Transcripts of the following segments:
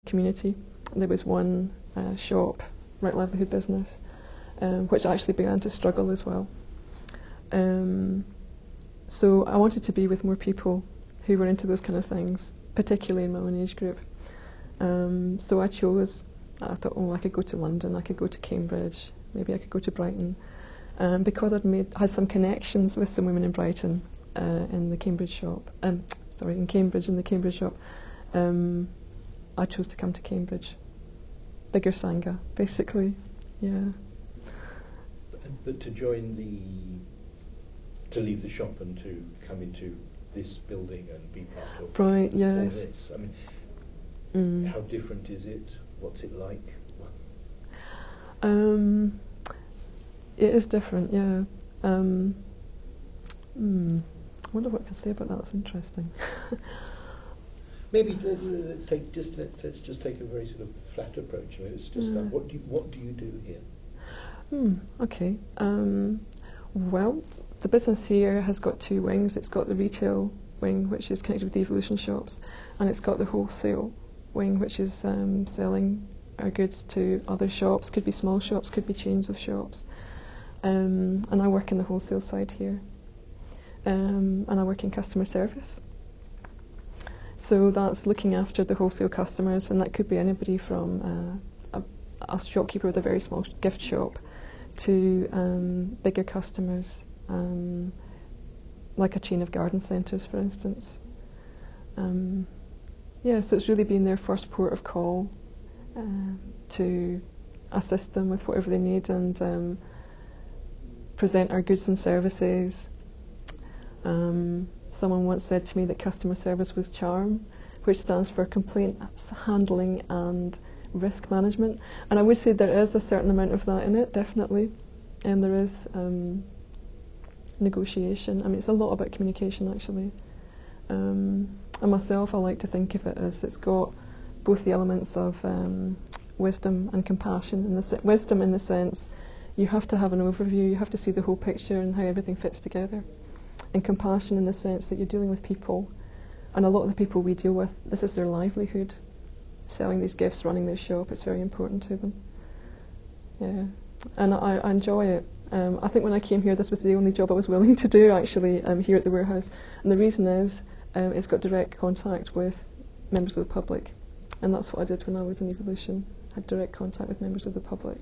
community. There was one shop, right livelihood business, which actually began to struggle as well. So I wanted to be with more people who were into those kind of things, particularly in my own age group. So I thought, oh, I could go to London, I could go to Cambridge, maybe I could go to Brighton. Because had some connections with some women in Brighton in the Cambridge shop, in the Cambridge shop, I chose to come to Cambridge. Bigger Sangha, basically, yeah. But to leave the shop and to come into this building and be part of right, all yes. this, I mean, how different is it? What's it like? It is different, yeah. I wonder what I can say about that. That's interesting. Maybe let's just take a very sort of flat approach. I mean, it's just like, what do you do here? Okay. Well, the business here has got two wings. It's got the retail wing, which is connected with the Evolution shops, and it's got the wholesale wing, which is selling our goods to other shops. Could be small shops, could be chains of shops. And I work in the wholesale side here. And I work in customer service. So that's looking after the wholesale customers, and that could be anybody from a shopkeeper with a very small gift shop to bigger customers, like a chain of garden centres, for instance. Yeah, so it's really been their first port of call to assist them with whatever they need and present our goods and services. Someone once said to me that customer service was charm, which stands for complaint handling and risk management. And I would say there is a certain amount of that in it, definitely. And there is negotiation. I mean, it's a lot about communication, actually. And myself, I like to think of it as it's got both the elements of wisdom and compassion. Wisdom in the sense you have to have an overview, you have to see the whole picture and how everything fits together. And compassion in the sense that you're dealing with people, and a lot of the people we deal with, this is their livelihood, selling these gifts, running their shop. It's very important to them. Yeah, and I enjoy it. I think when I came here, this was the only job I was willing to do, actually, here at the warehouse. And the reason is it's got direct contact with members of the public, and that's what I did when I was in Evolution. I had direct contact with members of the public.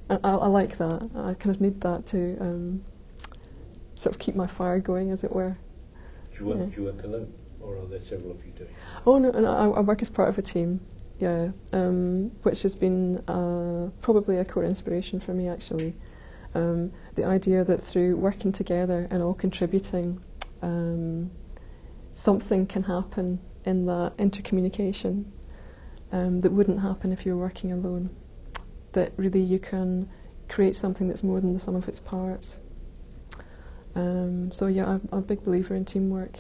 And I like that. I kind of need that to sort of keep my fire going, as it were. Do you work alone, or are there several of you doing it? Oh no, and I work as part of a team, yeah, which has been probably a core inspiration for me, actually. The idea that through working together and all contributing, something can happen in that intercommunication that wouldn't happen if you were working alone. That really you can create something that's more than the sum of its parts. So yeah, I'm a big believer in teamwork.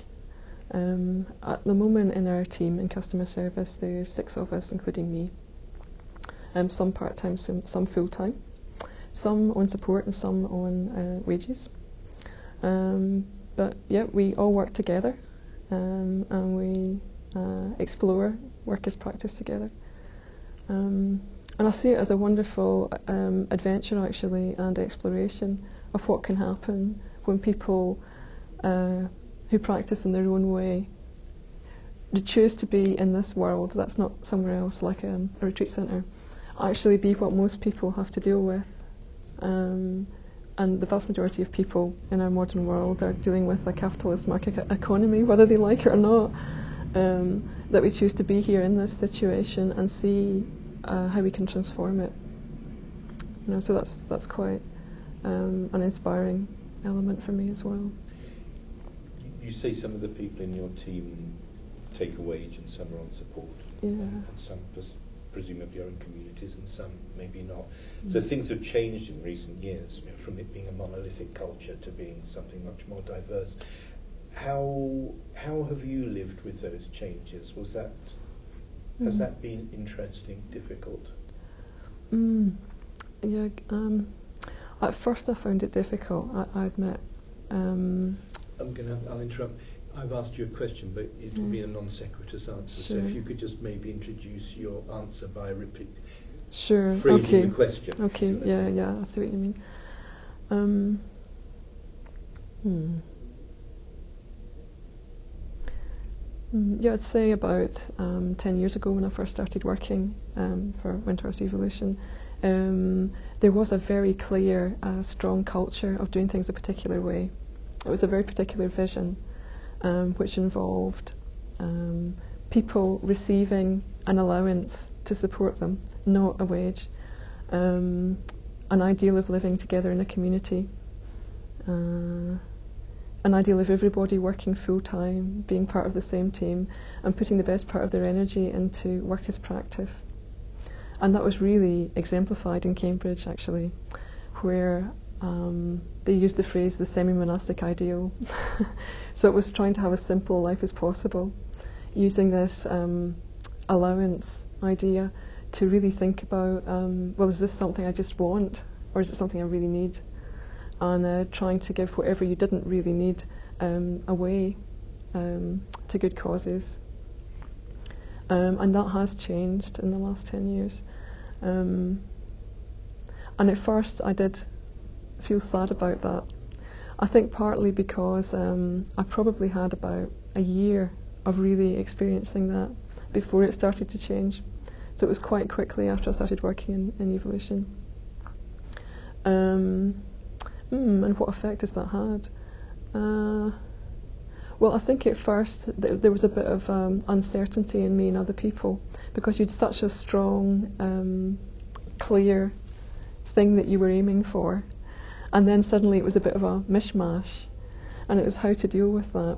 At the moment in our team in customer service, there's 6 of us, including me. Some part-time, some full-time. Some on support and some on wages. But yeah, we all work together, and we explore work as practice together. And I see it as a wonderful adventure, actually, and exploration of what can happen when people who practice in their own way choose to be in this world, that's not somewhere else like a retreat centre, actually be what most people have to deal with. And the vast majority of people in our modern world are dealing with a capitalist market economy, whether they like it or not, that we choose to be here in this situation and see how we can transform it. You know, so that's quite an inspiring element for me as well. You say some of the people in your team take a wage and some are on support, Yeah. and some presumably are in communities and some maybe not. So things have changed in recent years, you know, from it being a monolithic culture to being something much more diverse. How have you lived with those changes? Has that been interesting, difficult? Yeah. At first, I found it difficult. I admit. I'll interrupt. I've asked you a question, but it will be a non sequitur answer. Sure. So if you could just maybe introduce your answer by Sure. phrasing Okay. the question. Okay. Yeah. I see what you mean. Yeah, I'd say about 10 years ago when I first started working for Windhorse Evolution, there was a very clear, strong culture of doing things a particular way. It was a very particular vision, which involved people receiving an allowance to support them, not a wage, an ideal of living together in a community, an ideal of everybody working full-time, being part of the same team, and putting the best part of their energy into work as practice. And that was really exemplified in Cambridge, actually, where they used the phrase the semi-monastic ideal. So it was trying to have as simple a life as possible, using this allowance idea to really think about, well, is this something I just want, or is it something I really need? And trying to give whatever you didn't really need away to good causes. And that has changed in the last 10 years. And at first I did feel sad about that. I think partly because I probably had about a year of really experiencing that before it started to change. So it was quite quickly after I started working in evolution. And what effect has that had? Well, I think at first there was a bit of uncertainty in me and other people, because you'd such a strong, clear thing that you were aiming for, and then suddenly it was a bit of a mishmash, and it was how to deal with that.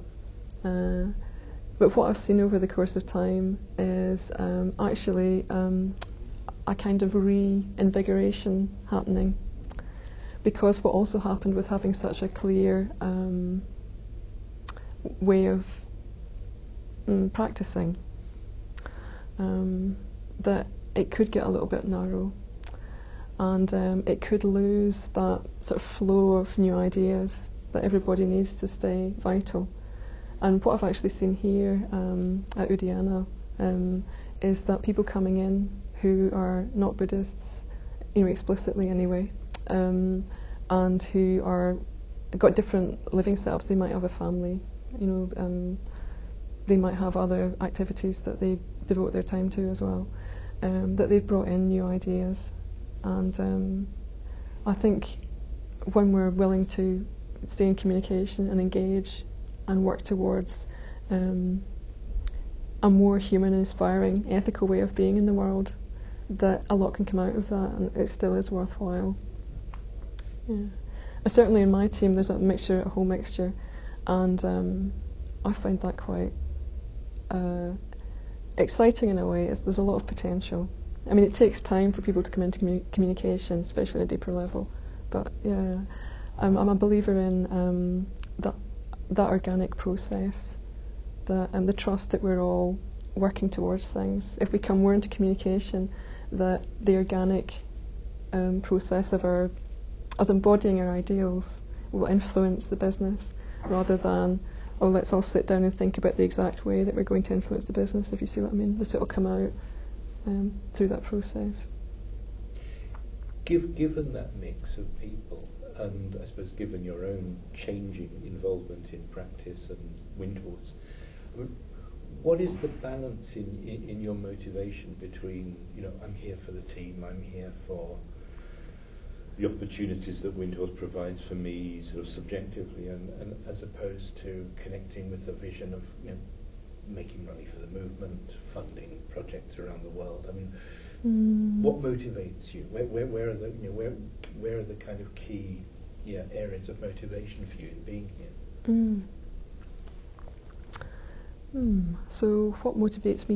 But what I've seen over the course of time is actually a kind of reinvigoration happening. Because what also happened with having such a clear way of practicing, that it could get a little bit narrow, and it could lose that sort of flow of new ideas that everybody needs to stay vital. And what I've actually seen here at Udiana is that people coming in who are not Buddhists, explicitly anyway, and who are got different living setups. They might have a family, they might have other activities that they devote their time to as well, that they've brought in new ideas. And I think when we're willing to stay in communication and engage and work towards a more human, inspiring, ethical way of being in the world, that a lot can come out of that, and it still is worthwhile. Yeah. Certainly in my team there's a whole mixture, and I find that quite exciting in a way. There's a lot of potential. I mean, it takes time for people to come into communication, especially at a deeper level, but yeah, I'm a believer in that organic process, the trust that we're all working towards things. If we come more into communication, that the organic process of us embodying our ideals will influence the business, rather than, let's all sit down and think about the exact way that we're going to influence the business, if you see what I mean. That it will come out through that process. Given that mix of people, and I suppose given your own changing involvement in practice and Windhorse, what is the balance in your motivation between, I'm here for the team, I'm here for the opportunities that Windhorse provides for me sort of subjectively, and as opposed to connecting with the vision of making money for the movement, funding projects around the world? I mean, what motivates you? Where are the kind of key areas of motivation for you in being here? So what motivates me